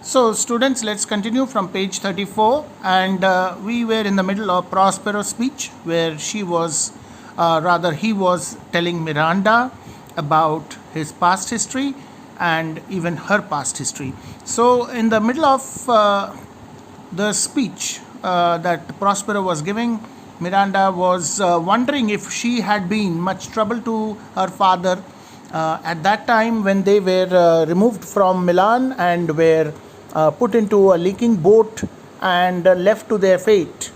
So students, let's continue from page 34, and we were in the middle of Prospero's speech where he was telling Miranda about his past history and even her past history. So in the middle of the speech that Prospero was giving, Miranda was wondering if she had been much trouble to her father at that time when they were removed from Milan and were put into a leaking boat and left to their fate.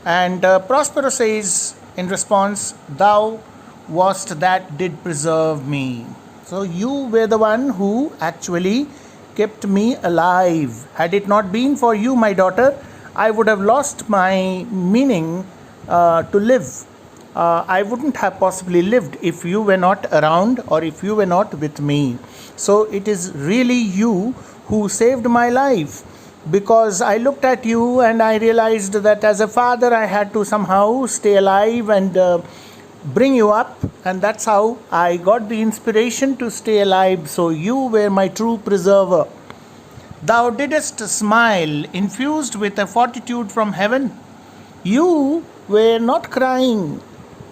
And Prospero says in response, "Thou wast that did preserve me." So you were the one who actually kept me alive. Had it not been for you, my daughter, I would have lost my meaning to live. I wouldn't have possibly lived if you were not around or if you were not with me. So it is really you who saved my life, because I looked at you and I realized that as a father I had to somehow stay alive and bring you up, and that's how I got the inspiration to stay alive. So you were my true preserver. Thou didst smile, infused with a fortitude from heaven. You were not crying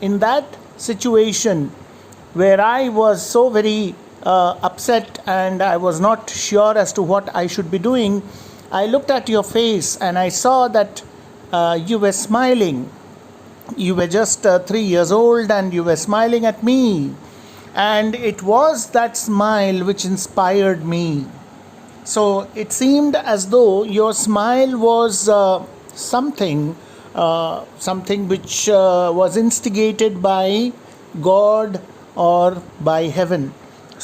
in that situation where I was so very upset and I was not sure as to what I should be doing. I looked at your face and I saw that you were smiling. You were just 3 years old and you were smiling at me. And it was that smile which inspired me. So it seemed as though your smile was something which was instigated by God or by heaven.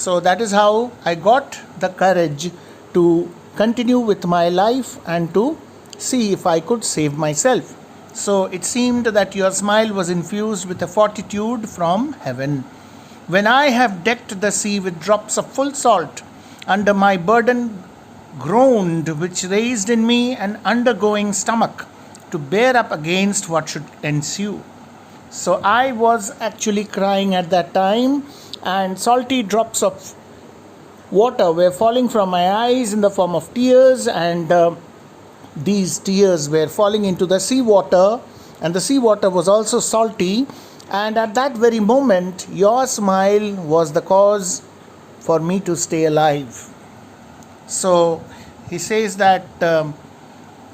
So that is how I got the courage to continue with my life and to see if I could save myself. So it seemed that your smile was infused with a fortitude from heaven. When I have decked the sea with drops of full salt, under my burden groaned, which raised in me an undergoing stomach to bear up against what should ensue. So I was actually crying at that time, and salty drops of water were falling from my eyes in the form of tears, and these tears were falling into the seawater, and the seawater was also salty. And at that very moment, your smile was the cause for me to stay alive. So he says that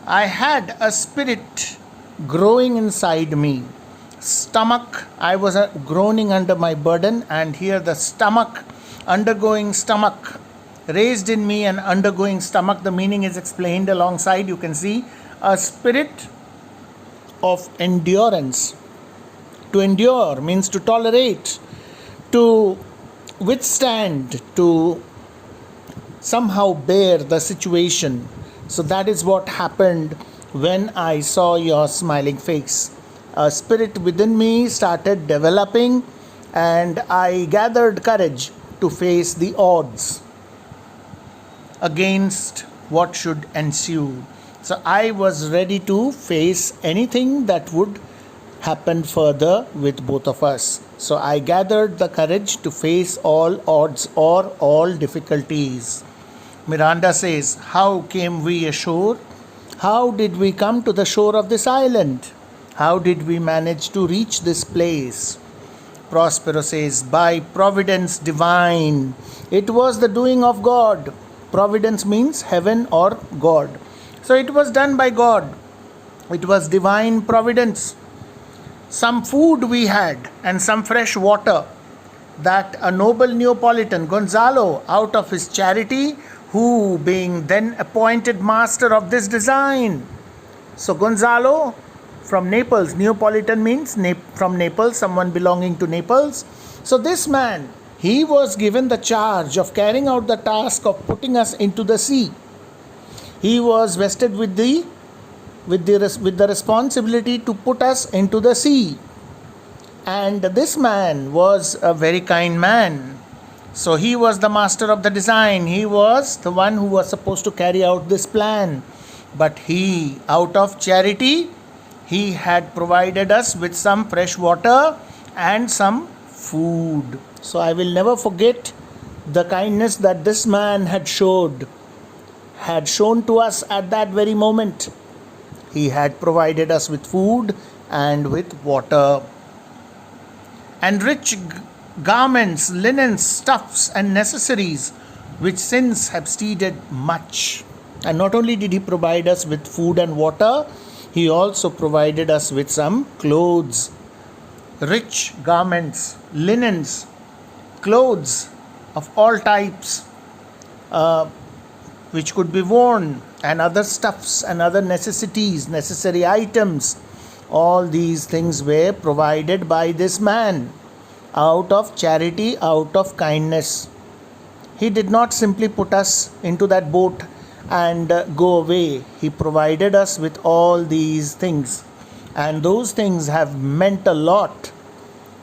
I had a spirit growing inside me. Stomach, I was groaning under my burden, and here the stomach, undergoing stomach, raised in me an undergoing stomach. The meaning is explained alongside. You can see a spirit of endurance. To endure means to tolerate, to withstand, to somehow bear the situation. So that is what happened when I saw your smiling face. A spirit within me started developing, and I gathered courage to face the odds against what should ensue. So I was ready to face anything that would happen further with both of us. So I gathered the courage to face all odds or all difficulties. Miranda says, how came we ashore? How did we come to the shore of this island? How did we manage to reach this place? Prospero says, by providence divine. It was the doing of God. Providence means heaven or God. So it was done by God. It was divine providence. Some food we had and some fresh water that a noble Neapolitan, Gonzalo, out of his charity, who being then appointed master of this design. So Gonzalo from Naples, Neapolitan means from Naples, someone belonging to Naples. So this man, he was given the charge of carrying out the task of putting us into the sea. He was vested with the responsibility to put us into the sea. And this man was a very kind man. So he was the master of the design. He was the one who was supposed to carry out this plan. But he, out of charity, he had provided us with some fresh water and some food. So I will never forget the kindness that this man had showed had shown to us at that very moment. He had provided us with food and with water. And rich garments, linens, stuffs, and necessaries, which since have steaded much. And not only did he provide us with food and water, he also provided us with some clothes. Rich garments, linens, clothes of all types, which could be worn, and other stuffs and other necessary items. All these things were provided by this man out of charity, out of kindness. He did not simply put us into that boat and go away. He provided us with all these things. And those things have meant a lot.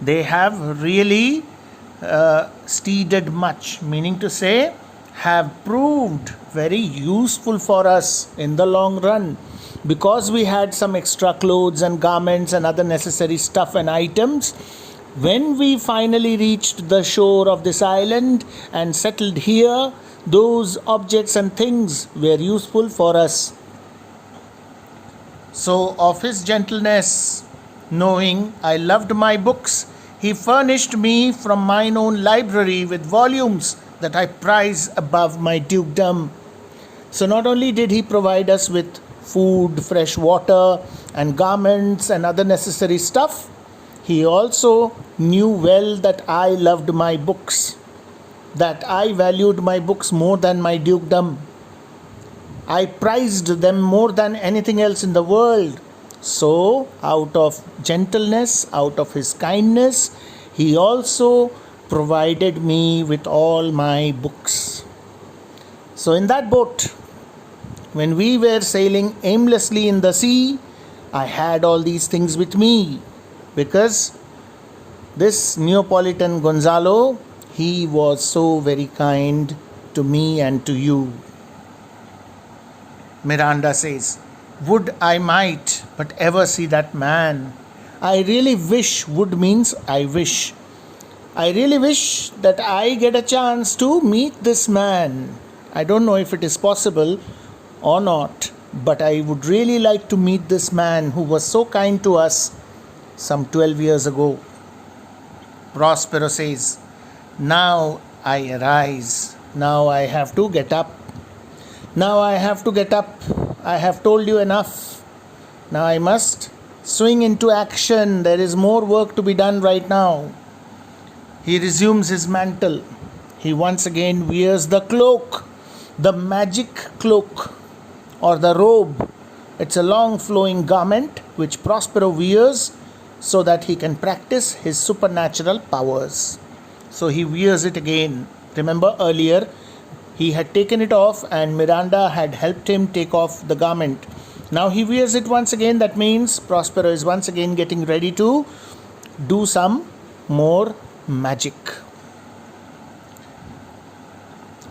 They have really steaded much, meaning to say, have proved very useful for us in the long run. Because we had some extra clothes and garments and other necessary stuff and items, when we finally reached the shore of this island and settled here, those objects and things were useful for us. So, of his gentleness, knowing I loved my books, he furnished me from mine own library with volumes that I prize above my dukedom. So, not only did he provide us with food, fresh water, and garments and other necessary stuff, he also knew well that I loved my books, that I valued my books more than my dukedom. I prized them more than anything else in the world. So, out of gentleness, out of his kindness, he also provided me with all my books. So, in that boat, when we were sailing aimlessly in the sea, I had all these things with me because this Neapolitan Gonzalo, he was so very kind to me and to you. Miranda says, would I might but ever see that man. I really wish, would means I wish. I really wish that I get a chance to meet this man. I don't know if it is possible or not, but I would really like to meet this man who was so kind to us some 12 years ago. Prospero says, now I arise. Now I have to get up. Now I have to get up. I have told you enough. Now I must swing into action. There is more work to be done right now. He resumes his mantle. He once again wears the cloak, the magic cloak or the robe. It's a long flowing garment which Prospero wears so that he can practice his supernatural powers. So he wears it again. Remember earlier, he had taken it off and Miranda had helped him take off the garment. Now he wears it once again. That means Prospero is once again getting ready to do some more magic.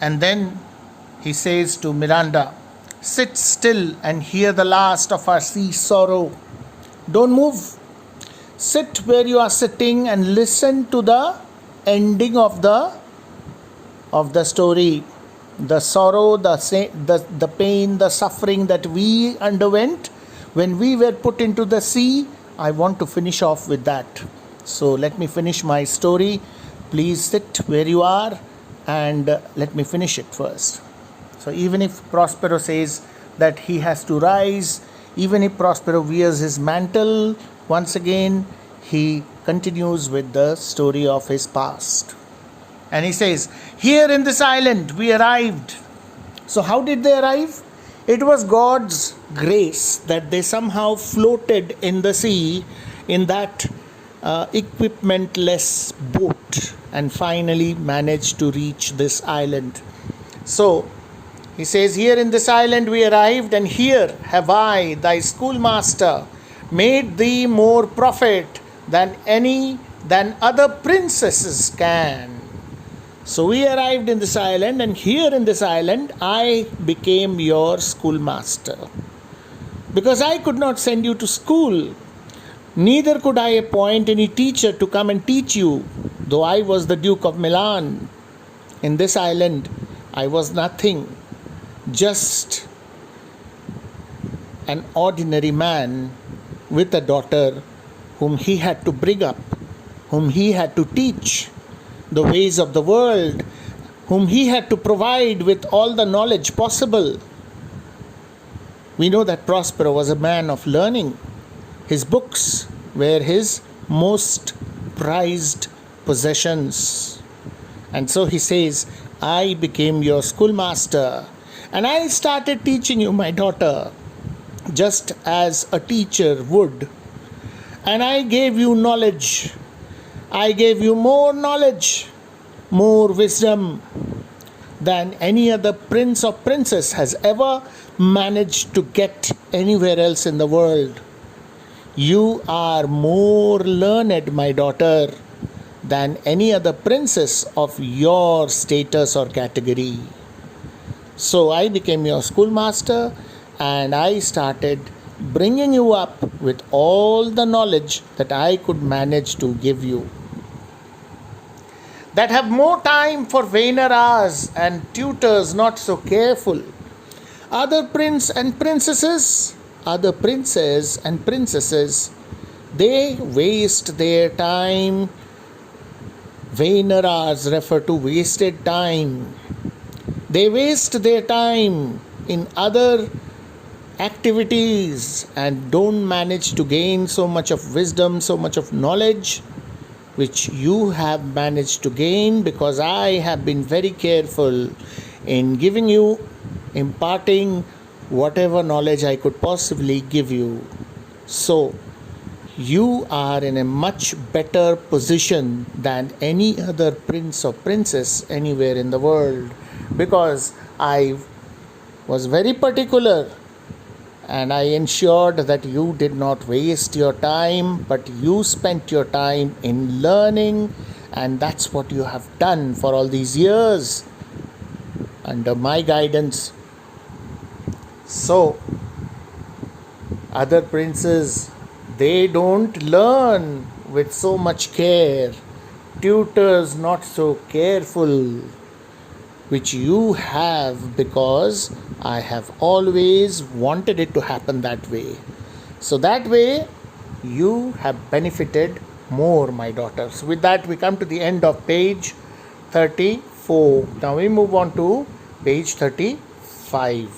And then he says to Miranda, sit still and hear the last of our sea sorrow. Don't move. Sit where you are sitting and listen to the ending of the story. The sorrow, the pain, the suffering that we underwent when we were put into the sea. I want to finish off with that. So let me finish my story. Please sit where you are and let me finish it first. So even if Prospero says that he has to rise, even if Prospero wears his mantle, once again he continues with the story of his past. And he says, here in this island we arrived. So how did they arrive? It was God's grace that they somehow floated in the sea in that equipmentless boat and finally managed to reach this island. So he says, here in this island we arrived, and here have I, thy schoolmaster, made thee more profit than other princesses can. So we arrived in this island, and here in this island I became your schoolmaster. Because I could not send you to school, neither could I appoint any teacher to come and teach you, though I was the Duke of Milan. In this island I was nothing. just an ordinary man with a daughter whom he had to bring up, whom he had to teach the ways of the world, whom he had to provide with all the knowledge possible. We know that Prospero was a man of learning. His books were his most prized possessions. And so he says, I became your schoolmaster and I started teaching you, my daughter, just as a teacher would. And I gave you knowledge. I gave you more knowledge, more wisdom than any other prince or princess has ever managed to get anywhere else in the world. You are more learned, my daughter, than any other princess of your status or category. So I became your schoolmaster and I started bringing you up with all the knowledge that I could manage to give you. That have more time for vainer hours and tutors not so careful. Other princes and princesses, they waste their time. Vainer hours refer to wasted time. They waste their time in other activities and don't manage to gain so much of wisdom, so much of knowledge, which you have managed to gain because I have been very careful in giving you, imparting whatever knowledge I could possibly give you. So, you are in a much better position than any other prince or princess anywhere in the world because I was very particular and I ensured that you did not waste your time, but you spent your time in learning, and that's what you have done for all these years under my guidance. So, other princes, they don't learn with so much care. Tutors not so careful, which you have because I have always wanted it to happen that way. So that way, you have benefited more, my daughter. So with that, we come to the end of page 34. Now we move on to page 35.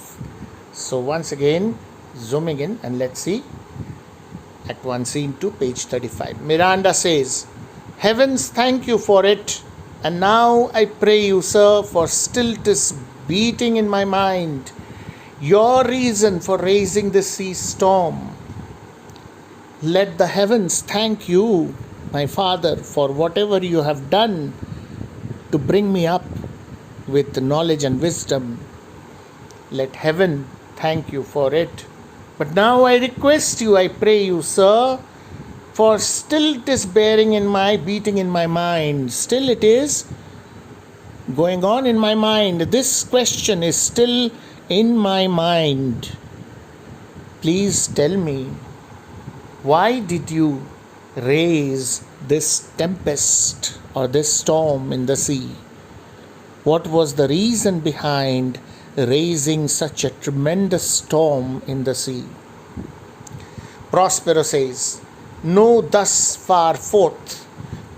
So once again, zooming in and let's see at one scene to page 35. Miranda says, Heavens, thank you for it. And now I pray you, sir, for still 'tis beating in my mind your reason for raising this sea storm. Let the heavens thank you, my father, for whatever you have done to bring me up with knowledge and wisdom. Let heaven thank you for it. But now I request you, I pray you, sir, for still it is beating in my mind. Still it is going on in my mind. This question is still in my mind. Please tell me, why did you raise this tempest or this storm in the sea? What was the reason behind raising such a tremendous storm in the sea? Prospero says, Know thus far forth,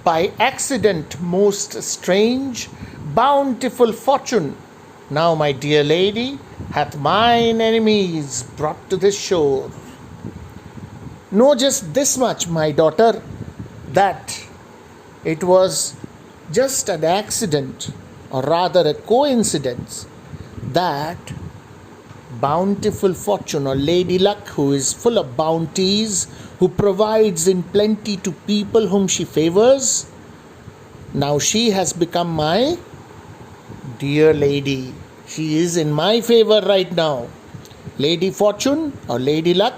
by accident most strange, bountiful fortune, now my dear lady, hath mine enemies brought to this shore. Know just this much, my daughter, that it was just an accident, or rather a coincidence, that bountiful fortune or lady luck, who is full of bounties, who provides in plenty to people whom she favors, now she has become my dear lady. She is in my favor right now. Lady Fortune or Lady Luck,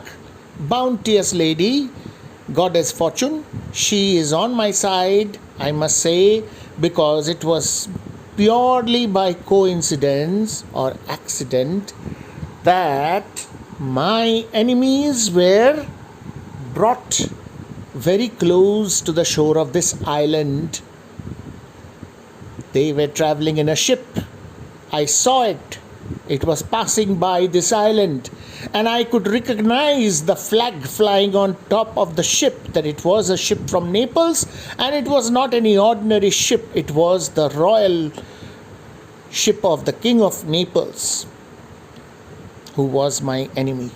bounteous lady, goddess Fortune, she is on my side, I must say, because it was purely by coincidence or accident that my enemies were brought very close to the shore of this island. They were traveling in a ship. I saw it It was passing by this island, and I could recognize the flag flying on top of the ship, that it was a ship from Naples, and it was not any ordinary ship. It was the royal ship of the King of Naples, who was my enemy.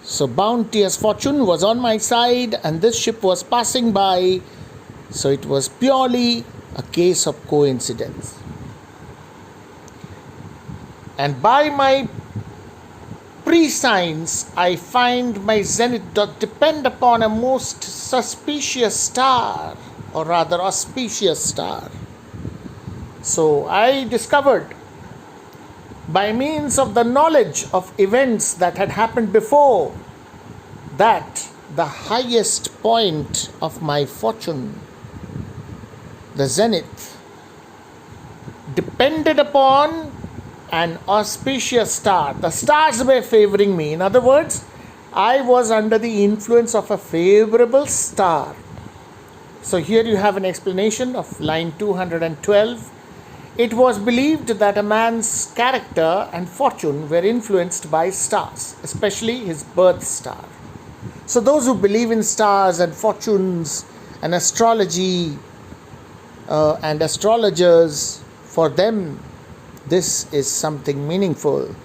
So bounteous fortune was on my side, and this ship was passing by. So it was purely a case of coincidence. And by my pre-signs, I find my zenith doth depend upon a most suspicious star, or rather auspicious star. So I discovered, by means of the knowledge of events that had happened before, that the highest point of my fortune, the zenith, depended upon an auspicious star. The stars were favoring me. In other words, I was under the influence of a favorable star. So here you have an explanation of line 212. It was believed that a man's character and fortune were influenced by stars, especially his birth star. So those who believe in stars and fortunes and astrology and astrologers, for them this is something meaningful.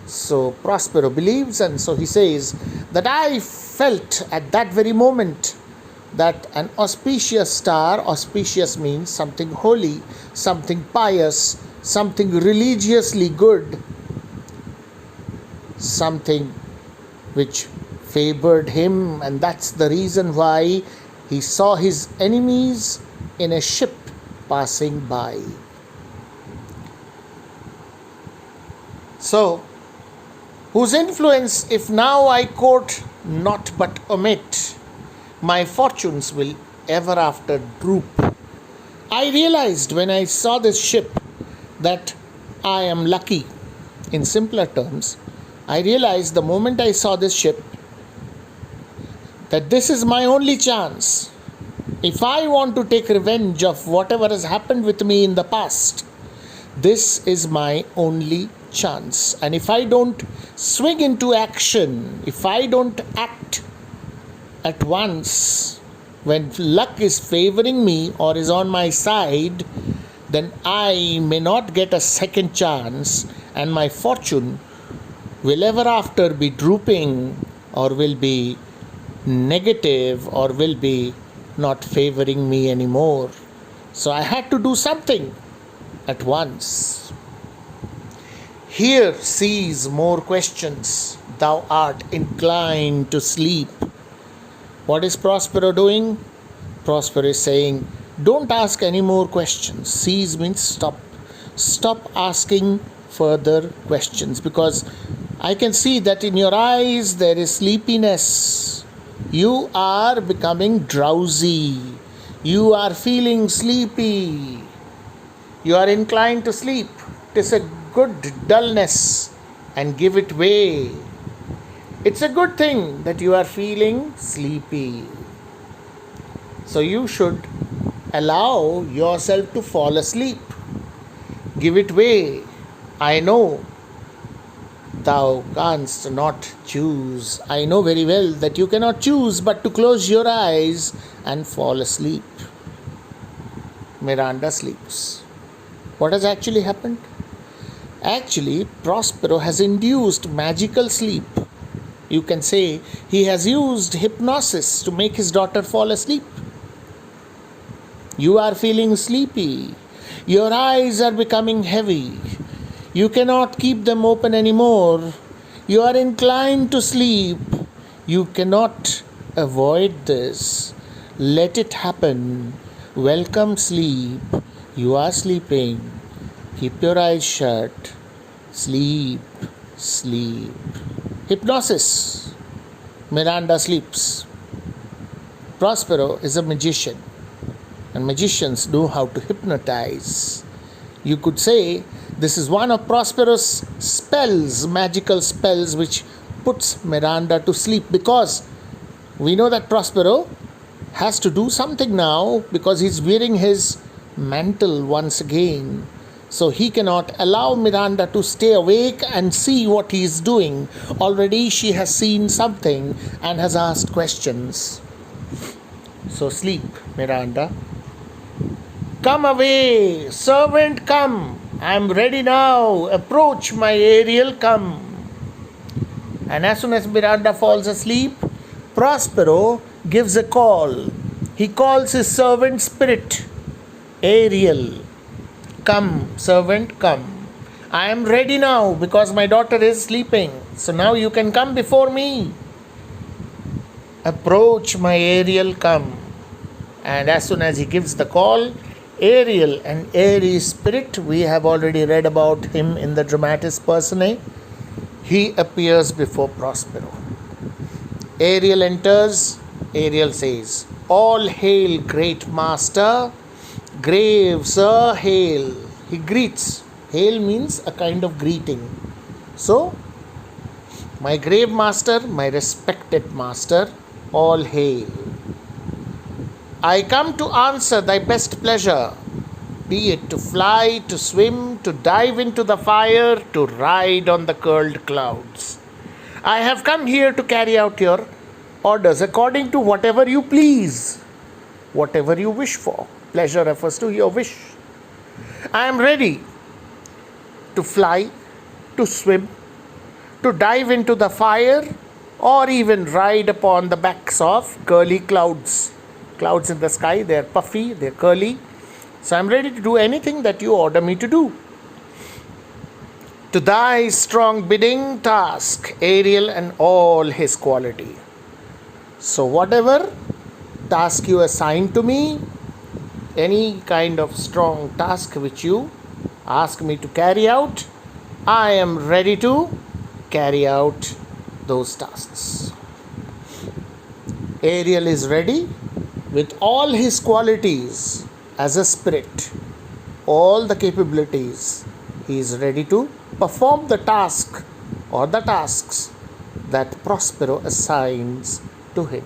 So Prospero believes, and so he says that I felt at that very moment that an auspicious star, auspicious means something holy, something pious, something religiously good, something which favored him, and that's the reason why he saw his enemies in a ship passing by. So, whose influence, if now I quote not but omit, my fortunes will ever after droop. I realized when I saw this ship that I am lucky. In simpler terms, I realized the moment I saw this ship that this is my only chance. If I want to take revenge of whatever has happened with me in the past, this is my only chance. And if I don't swing into action, if I don't act at once when luck is favoring me or is on my side, then I may not get a second chance, and my fortune will ever after be drooping, or will be negative, or will be not favoring me anymore. So I had to do something at once. Here cease more questions, thou art inclined to sleep. What is Prospero doing? Prospero is saying, don't ask any more questions. Cease means stop. Stop asking further questions, because I can see that in your eyes there is sleepiness. You are becoming drowsy. You are feeling sleepy. You are inclined to sleep. It is a good dullness, and give it way. It's a good thing that you are feeling sleepy. So you should allow yourself to fall asleep. Give it way. I know thou canst not choose. I know very well that you cannot choose but to close your eyes and fall asleep. Miranda sleeps. What has actually happened? Actually, Prospero has induced magical sleep. You can say he has used hypnosis to make his daughter fall asleep. You are feeling sleepy. Your eyes are becoming heavy. You cannot keep them open anymore. You are inclined to sleep. You cannot avoid this. Let it happen. Welcome sleep. You are sleeping. Keep your eyes shut. Sleep. Sleep. Hypnosis. Miranda sleeps. Prospero is a magician, and magicians know how to hypnotize. You could say this is one of Prospero's spells, magical spells, which puts Miranda to sleep, because we know that Prospero has to do something now, because he's wearing his mantle once again. So he cannot allow Miranda to stay awake and see what he is doing. Already she has seen something and has asked questions. So sleep, Miranda. Come away, servant, come. I am ready now. Approach, my Ariel, come. And as soon as Miranda falls asleep, Prospero gives a call. He calls his servant spirit, Ariel. Come, servant, come. I am ready now because my daughter is sleeping. So now you can come before me. Approach, my Ariel, come. And as soon as he gives the call, Ariel, an airy spirit, we have already read about him in the Dramatis Personae, he appears before Prospero. Ariel enters. Ariel says, all hail, great master. Grave sir, hail. He greets. Hail means a kind of greeting. So, my grave master, my respected master, all hail. I come to answer thy best pleasure, be it to fly, to swim, to dive into the fire, to ride on the curled clouds. I have come here to carry out your orders according to whatever you please, whatever you wish for. Pleasure refers to your wish. I am ready to fly, to swim, to dive into the fire, or even ride upon the backs of curly clouds. Clouds in the sky, they are puffy, they are curly. So I am ready to do anything that you order me to do. To thy strong bidding task, Ariel and all his quality. So whatever task you assign to me, any kind of strong task which you ask me to carry out, I am ready to carry out those tasks. Ariel is ready with all his qualities as a spirit, all the capabilities. He is ready to perform the task or the tasks that Prospero assigns to him.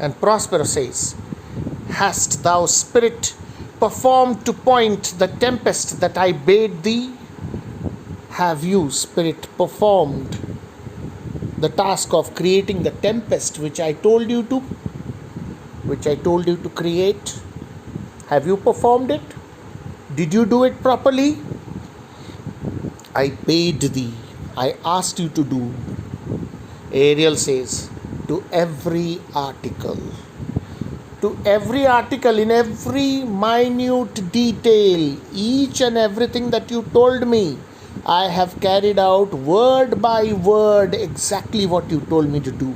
And Prospero says, hast thou, spirit, performed to point the tempest that I bade thee? Have you, spirit, performed the task of creating the tempest which I told you to create? Have you performed it? Did you do it properly? I bade thee. I asked you to do. Ariel says, to every article, in every minute detail, each and everything that you told me, I have carried out word by word exactly what you told me to do.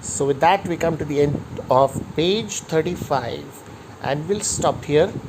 So with that we come to the end of page 35 and we'll stop here.